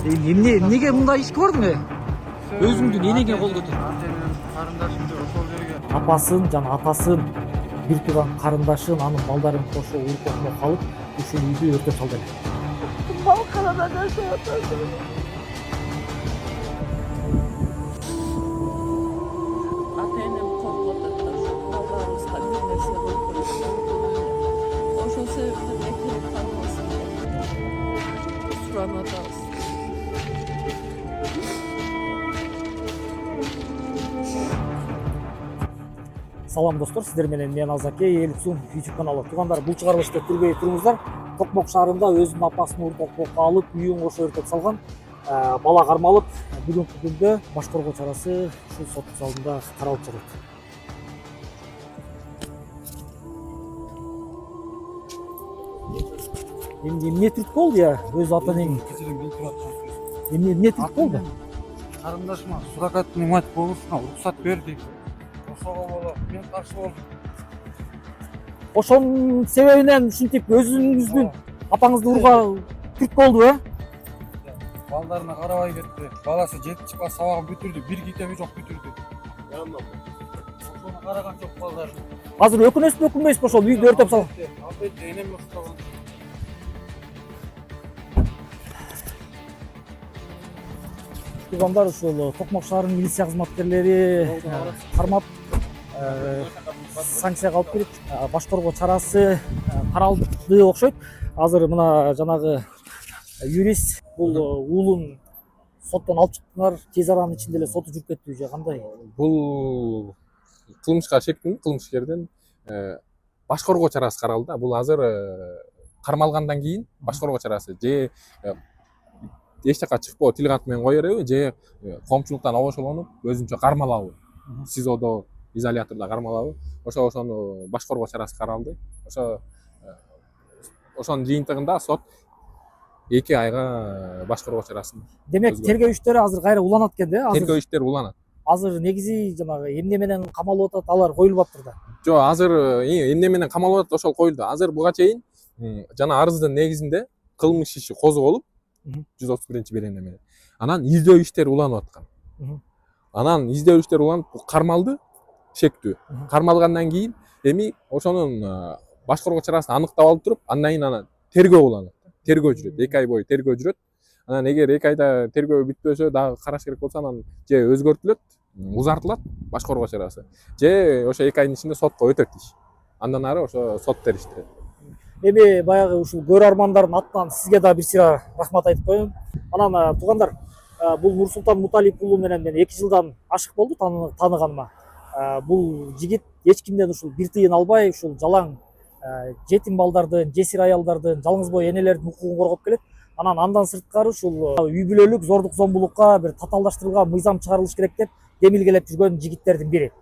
Неге мындай ишке бардың эле? Өзүңдүн энеңе колдотуп. Карындашым деп ошол жерге. Апасын жана атасын, бир тууган карындашын, анын балдарын кошо уркосуна калып, ушул үйдү өртөп салды эле. Балкалада жашап атасың. Ата-энем коркуп атат. Балдарыбызга бир нерсе болуп койбойт. Ошол себептен экелеп калмасын деп суранып атабыз. Салам достор, сиздер менен мен Азаке, Элипсум YouTube каналы. Туугандар, бул чыгарылышты көрбөй туруңуздар. Токмок шаарында өзүнүн апасын уртокко алып, үйүн кошо өртөп салган бала кармалып, бүгүнкү күндө баш коргоо чарасы ушул сот залында каралып жатат. Эмне түрткү болду я? Өз ата-энең эмне түрткү болду? Карындашыма суррогатный мать болушуна уруксат берди. Ошого боло мен каршы болдум. Ошонун себебинен ушинтип өзүңүздүн апаңызды урууга түрткү болду, Балдарына карабай кетти. Баласы 7 класс сабагын бүтүрдү, бир китеби жок бүтүрдү. Ошону караган жок балдар. Азыр өкүнөсүзбү, өкүнбөйсүзбү ошол үйдү өртөп салып? Албетте, энем уктаган. Туугандар, ушул Токмок шаарынын милиция кызматкерлери кармап санкцияга алып келип, баш коргоо чарасы каралды окшойт. Азыр мына жанагы юрист бул уулун соттон алып чыктыңар, тез аранын ичинде эле соту жүрүп кетти же кандай? Бул кылмышка шектүү кылмышкердин баш коргоо чарасы каралды да. Бул азыр кармалгандан кийин баш коргоо чарасы же эч жака чыкпоо тил кат менен кое береби, же коомчулуктан обошолонуп өзүнчө кармалабы, СИЗОдо изолятордо кармалабы, ошону баш коргоо чарасы каралды. Ошонун жыйынтыгында сот 2 айга баш коргоо чарасын. Демек, тергөө иштери азыр кайра уланат экен да? Тергөө иштери уланат. Азыр негизи жанагы эмне менен камалып атат, алар коюлбаптыр да. Жок, азыр эмне менен камалып атат, ошол коюлду. Азыр буга чейин жана арыздын негизинде кылмыш иши козголуп, 131-беренде менен. Анан издөө иштери уланып аткан. Анан издөө иштери уланып кармалды, шектүү. Кармалгандан кийин эми ошонун баш коргоо чарасын аныктап алып туруп, андан кийин тергөө уланат. Тергөө жүрөт, 2 ай бою тергөө жүрөт. Анан эгер 2 айда тергөө бүтпөсө, дагы караш керек болсо, анан же өзгөртүлөт, узартылат баш коргоо чарасы. Же ошо 2 айдын ичинде сотко өтөт иш. Андан ары ошо сот териштирет. Эми баягы ушул көрөрмандардын атынан сизге да бир сыйра рахмат айтып коеюн. Анан туугандар, бул Нурсултан Муталип уулу менен мен 2 жылдан ашык болду тааныганыма. Бул жигит эч кимден ушул бир тыйын албай, ушул жалаң жетим балдардын, жесир аялдардын, жалгыз бой энелердин укугун коргоп келет. Андан сырткары ушул үй бүлөлүк зордук зомбулукка бир татаалдаштырылган мыйзам чыгарылыш керек деп демилгелеп жүргөн жигиттердин бири.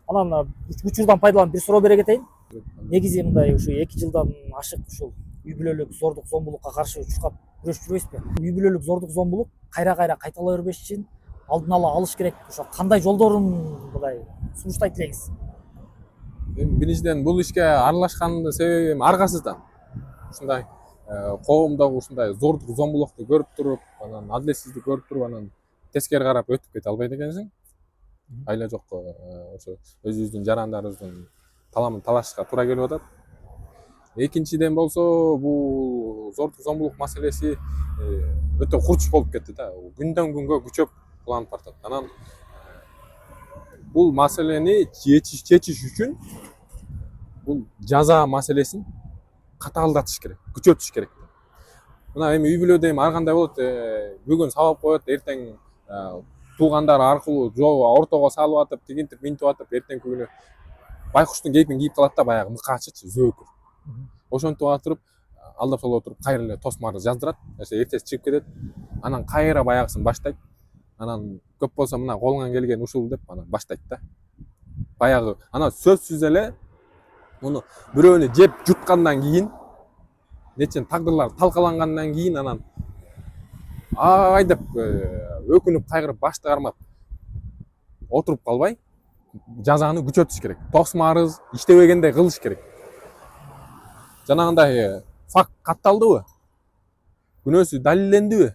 Анан учурдан пайдаланып бир суроо бере кетейин. Негизи мындай ушу 2 жылдан ашык ушул үй бүлөлүк зордук зомбулукка каршы чуркап күрөшүп жүрбөйсүзбү? Үй бүлөлүк зордук зомбулук кайра кайтала бербеш үчүн алдын ала алыш керек. Ошо кандай жолдорун мындай сунуштайт элеңиз? Биринчиден бул ишке аралашкандын себеби аргасыздан. Ушундай коомдогу ушундай зордук зомбулукту көрүп туруп, анан адилетсиздик көрүп туруп, анан тескери карап өтүп кете албайт экенсиң. Айла жок, ошо өзүбүздүн жарандарыбыздын таламын талашышка туура келип атат. Экинчиден болсо, бул зордук зомбулук маселеси өтө курч болуп кетти да. Күндөн күнгө күчөп уланып бартат. Анан бул маселени чечиш үчүн бул жаза маселесин катаалдатыш керек, күчөтүш керек. Мына эми үй бүлөдө эми ар кандай болот, бүгүн сабап коет, эртең туугандар аркылуу ортого салып атып, тигинтип минтип атып, эртеңки күнү байкуштун кейпин кийип калат да, баягы мыкаачычы, зөөкүр. Ошентип атырып, алдап салып отуруп, кайра эле тосмар жаздырат, эртеси чыгып кетет. Анан кайра баягысын баштайт. Анан көп болсо мына колуңан келген ушул деп анан баштайт да. Баягы анан сөзсүз эле муну бирөөнү жеп жуткандан кийин, нечен тагдырлар талкалангандан кийин анан ай деп өкүнүп кайгырып башты кармап отуруп калбай, жазаны күчөтүш керек. Тосмарыз иштебегендей кылыш керек. Жанагындай факт катталдыбы? Күнөөсү далиллендиби?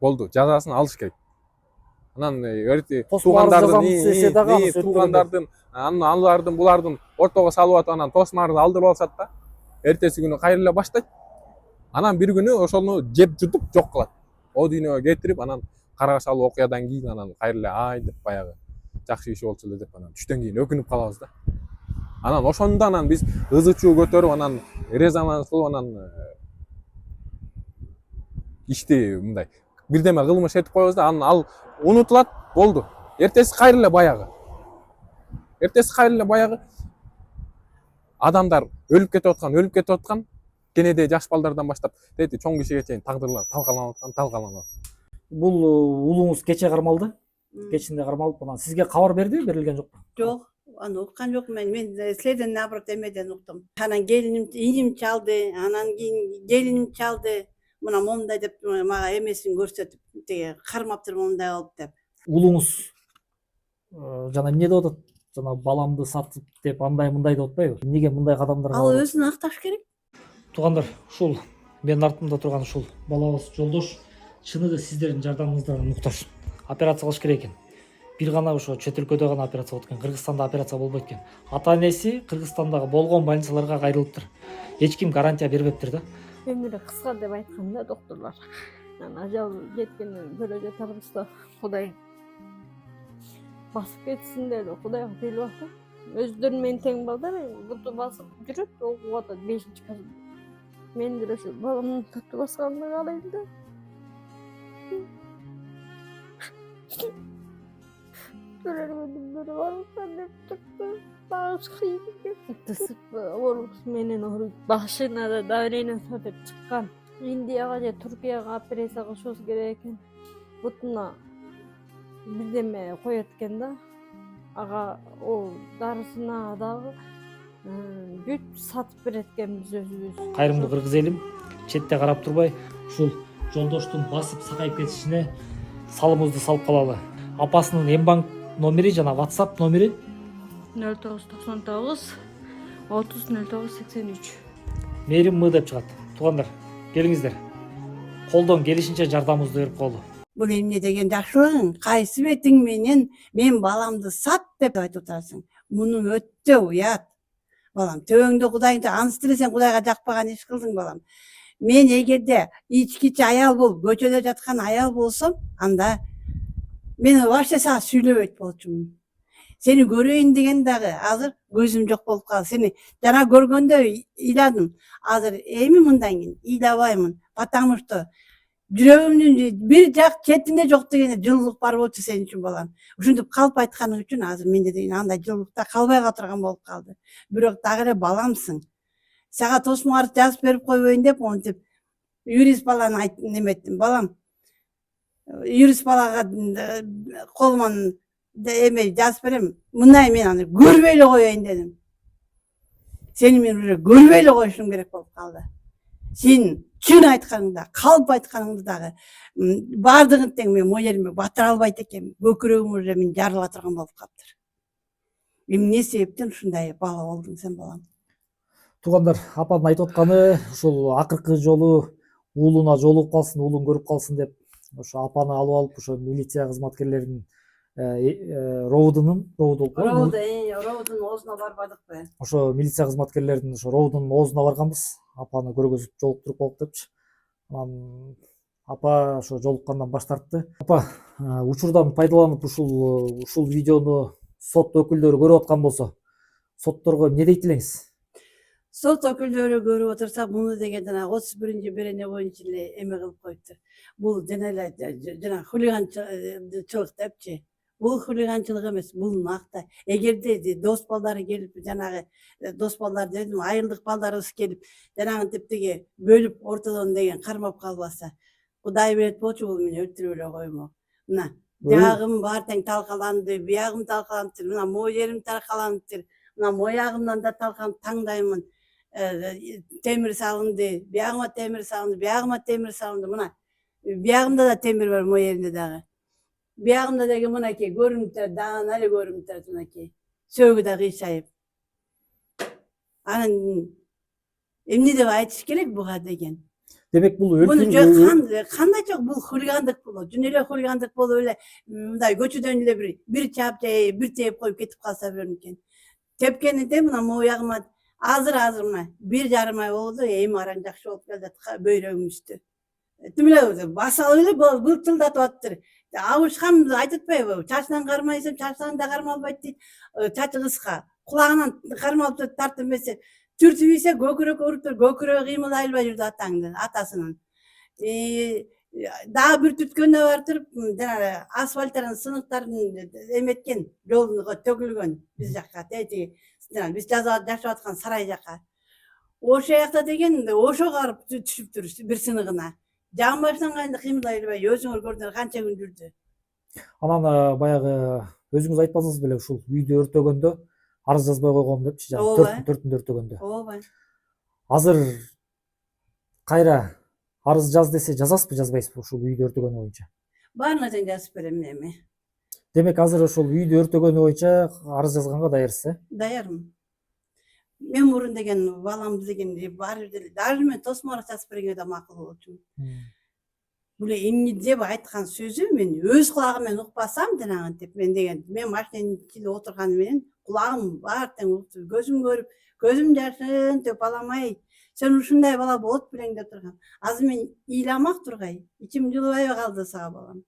болду, жазасын алыш керек. Анан эрти Тосмар жазамыз десе дагы анысы өтпөгөн. туугандардын, алардын булардын ортого салып атып анан тосмарды алдырып алышат да. Эртеси күнү кайра эле баштайт. Анан бир күнү ошону жеп жутуп жок кылат. О дүйнөгө кетирип анан каргашалуу окуядан кийин анан кайра эле ай деп баягы жакшы иши болчу эле деп анан түштөн кийин өкүнүп калабыз да. Анан ошондо анан биз ызы чуу көтөрүп анан резонанс кылып анан ишти мындай бирдеме кылмыш этип коебуз да, анан ал унутулат, болду. Эртеси кайра эле баягы. Адамдар өлүп кетип аткан, кенеде жаш балдардан баштап дети чоң кишиге чейин тагдырлар талкаланып аткан. Бул уулуңуз кече кармалды. Кечинде кармалып, анан сизге кабар бердиби, берилген жокпу? Жок, аны уккан жокмун мен силерден наоборот эмеден уктум. Анан келиним, иним чалды, анан кийин келиним чалды. Мына момундай деп мага эмесин көрсөтүп, тиги кармаптыр момундай болуп деп. Уулуңуз жана эмне деп атат? Жана баламды сатып деп андай мындай деп атпайбы? Эмнеге мындай кадамдарга Ал өзүн акташ керек. Туугандар, ушул менин артымда турган ушул балабыз Жолдош чыныгы сиздердин жардамыңыздарга муктаж. Операция кылыш керек экен. Бир гана ошо чет өлкөдө гана операция болот экен. Кыргызстанда операция болбойт экен. Ата-энеси Кыргызстандагы болгон больницаларга кайрылыптыр. Эч ким гарантия бербептир да. Өмүрү кыска деп айтканда доктурлар. Ажал жеткенин көрө жатабыз да. Кудай басып кетсин деп Кудайга тыйлап атат. Өздөрү менен тең балдар буту басып жүрөт, окуп атат 5-класс. Мен деле ошо баламдын тату басканын каалайм да. Көрөрмөндүр барып деп турду. Баш кыйын. Тысып оорус менен ооруйт. Башына да давлениеси деп чыккан. Индияга же Туркияга операция кылышыбыз керек экен. Бутуна бирдеме коет экен да. Ага ол дарысына дагы бүт сатып берет экенбиз өзүбүз. Кайрымдуу кыргыз элим четте карап турбай ушул Жолдоштун басып сакайып кетишине салымыбызды салып калалы. Апасынын Мбанк номери жана WhatsApp номери 0999 30 0983. Мээрим М деп чыгат. Туугандар, келиңиздер. Колдон келишинче жардамыбызды берип коелу. Бул эмне деген жакшылыгың? Кайсы бетиң менен мен баламды сат деп айтып атасың? Муну өтө уят. Балам, төбөңдө Кудайды ансы тилесең Кудайга жакпаган иш кылдың балам. Мен эгерде ичкичи аял болуп, көчөдө жаткан аял болсом, анда мен вообще сага сүйлөбөйт болчумун. Сени көрөйүн деген дагы азыр көзүм жок болуп калды. Сени жана көргөндө ыйладым. Азыр эми мындан кийин ыйлабаймын. Потому что жүрөгүмдүн бир жак четинде жок дегенде жылуулук бар болчу сен үчүн балам. Ушинтип калып айтканың үчүн азыр менде деген андай жылуулукта калбай калдырган болуп калды. Бирок дагы эле баламсың. Сага тосмарды жазып берип койбойн деп монтип юрист баланы неметтим. Балам, юрист балага колуман эме жазып берем. Мындай мен аны көрбөй эле коеюн дедим. Сени мен уже көрбөй эле коюшум керек болуп калды. Сен чын айтканыңда, калп айтканыңды дагы баардыгын тең мен могу жериме батыра албайт экенмин. Көкүрөгүм уже мен жарыла турган болуп калыптыр. Эмне себептен ушундай бала болдуң сен балам? Туугандар, апанын айтып атканы ушул акыркы жолу уулуна жолугуп калсын, уулун көрүп калсын деп ошо апаны алып алып ошо милиция кызматкерлеринин роудунун Роудун оозуна барбадыкпы? ошо милиция кызматкерлеринин ошо роудунун оозуна барганбыз. Апаны көргөзүп жолуктуруп алып депчи. Анан апа ошо жолуккандан баш тартты. Апа, учурдан пайдаланып ушул видеону сот өкүлдөрү көрүп аткан болсо, сотторго эмне дейт элеңиз? Сот өкүлдөрү көрүп отурса, муну деген жана 31-ci берене боюнча эле эме кылып коюптур. Бул жана эле жана хулиганчылык депчи. Бул хулиганчылык эмес, бул накта. Эгерде дос балдары келип, жанагы дос балдар дедим, айылдык балдарыбыз келип, жанагынтип тиги бөлүп ортодон деген кармап калбаса, Кудай берет болчу, бул мени өлтүрүп эле коймок. Мына, жагым бар тең талкаланды, биягым талкаланыптыр, мына могу жерим талкаланыптыр, мына моягымдан да талкаланып таңдаймын. Темир салынды, биягыма темир салынды, биягыма темир салынды, мына. Биягымда да темир бар, могу жеримде дагы. Биягымда деген мынакей көрүнүп турат, даана эле көрүнүп турат мынакей. Сөөгү да кыйшайып. Анан эмне деп айтыш керек буга деген? демек бул Bunu өлтүрүү kандай çok bu hırgandık bulu. Dün öyle hırgandık bulu öyle mınday göçüden öyle bir çapçayı bir teyip koyup ketip kalsa verirken. Tepkeni de buna moyağıma azır mı bir yarım ay oldu eğim aranacak şu olup geldi böyrömüştü. Tümle basal öyle bıltıldat attır. Avuşkan aytıtpay bu. Çarşıdan karmaysam çarşıdan da karmalbaydı. Çaçı kıska. Kulağından karmalıp tarttım mesela. Türtü ise gökürek urup gökürek kıymalayla yürüdü atasının. Daha bir tütkönde vardır, asfaltların sınıfların emetken yolunu tökülgön biz jakka, biz yaşatkan saray jakka. O şayakta degen oşo karıp düşüp durur bir sınıgına. Can başlanganda kıymalayla özüңөр көрдүңөр kança gün жүрдü. анан баягы өзүңүз айтпадыңыз беле ушул үйдү өртөгөндө арыз жазбай койгом депчи жана Ооба. төртүндү өртөгөндө. Ооба. Азыр кайра арыз жаз десе жазасызбы жазбайсызбы ушул үйдү өртөгөнү боюнча? Баарына тең жазып берем эми. Демек азыр ошол үйдү өртөгөнү боюнча арыз жазганга даярсыз, э? Даярмын. Мен мурун деген баламды деген бар деле. Даже мен тосмора жазып бергенге да макул болчумун. Бул эмне деп айткан сөзү мен өз кулагым менен укпасам жанагынтип мен деген мен машинанын ичинде отурганы менен кулагым бар тең укту көзүм көрүп көзүм жашын деп балам ай сен ушундай бала болот белең деп тургам. Азыр мен ыйламак тургай ичим жылыбай калды сага балам.